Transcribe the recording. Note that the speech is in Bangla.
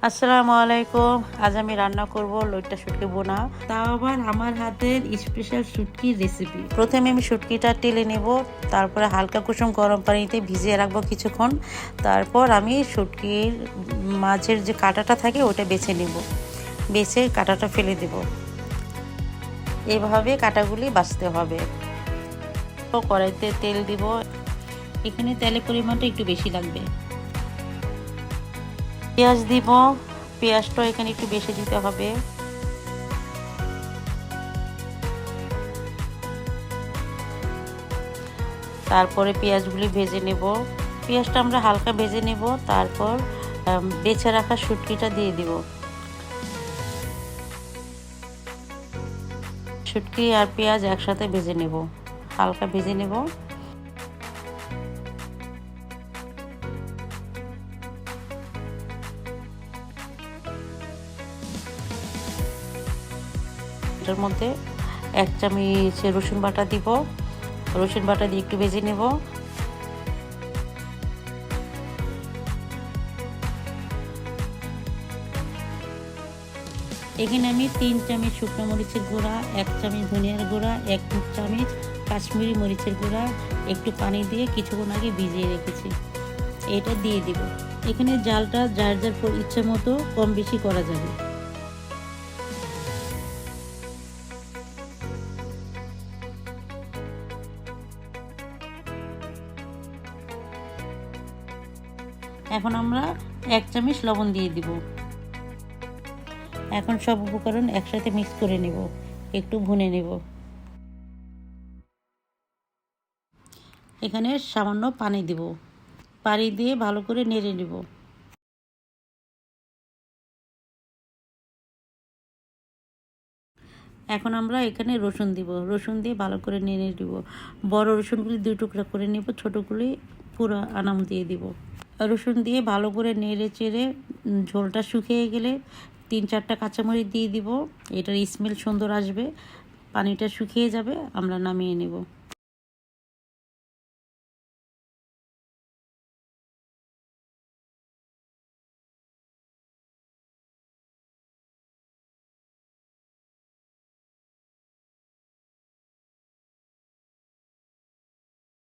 আসসালামু আলাইকুম। আজ আমি রান্না করব লইট্টা শুটকি বোনা, তাও আবার আমার হাতের স্পেশাল শুটকির রেসিপি। প্রথমে আমি শুটকিটা টেলে নেব, তারপরে হালকা কুসুম গরম পানিতে ভিজিয়ে রাখবো কিছুক্ষণ। তারপর আমি শুটকির মাঝের যে কাঁটাটা থাকে ওটা বেছে নেব, বেছে কাঁটাটা ফেলে দেব। এভাবে কাঁটাগুলি বাছতে হবে। কড়াইতে তেল দিব, এখানে তেলের পরিমাণটা একটু বেশি লাগবে। পেঁয়াজ দিব, পেঁয়াজটা এখানে একটু বেশি দিতে হবে। তারপরে পেঁয়াজগুলি ভেজে নেব। পেঁয়াজটা আমরা হালকা ভেজে নেব, তারপর বেছে রাখা শুটকিটা দিয়ে দিব। শুটকি আর পেঁয়াজ একসাথে ভেজে নেব, হালকা ভেজে নেব। এটার মধ্যে 1 চামচ রসুন বাটা দিব, রসুন বাটা দিয়ে একটু ভেজে নেব। এখানে আমি 3 চামচ শুকনো মরিচের গুঁড়া, 1 চামচ ধনিয়ার গুঁড়া, 1 চামচ কাশ্মীরি মরিচের গুঁড়া একটু পানি দিয়ে কিছুক্ষণ আগে ভিজিয়ে রেখেছি, এটা দিয়ে দিব। এখানে জালটা যার যার ইচ্ছে মতো কম বেশি করা যাবে। এখন আমরা 1 চামচ লবণ দিয়ে দিব। এখন সব উপকরণ একসাথে মিক্স করে নেব, একটু ভুনে নেব। এখানে সামান্য পানি দিব, পানি দিয়ে ভালো করে নেড়ে নেব। এখন আমরা এখানে রসুন দিব, রসুন দিয়ে ভালো করে নেড়ে নেব। বড় রসুনগুলি 2 টুকরা করে নেব, ছোটোগুলি পুরো আনাম দিয়ে দিব। রসুন দিয়ে ভালো করে নেড়ে চেড়ে ঝোলটা শুকিয়ে গেলে 3-4টা কাঁচামরিচ দিয়ে দিব, এটার স্মেল সুন্দর আসবে। পানিটা শুকিয়ে যাবে, আমরা নামিয়ে নেব।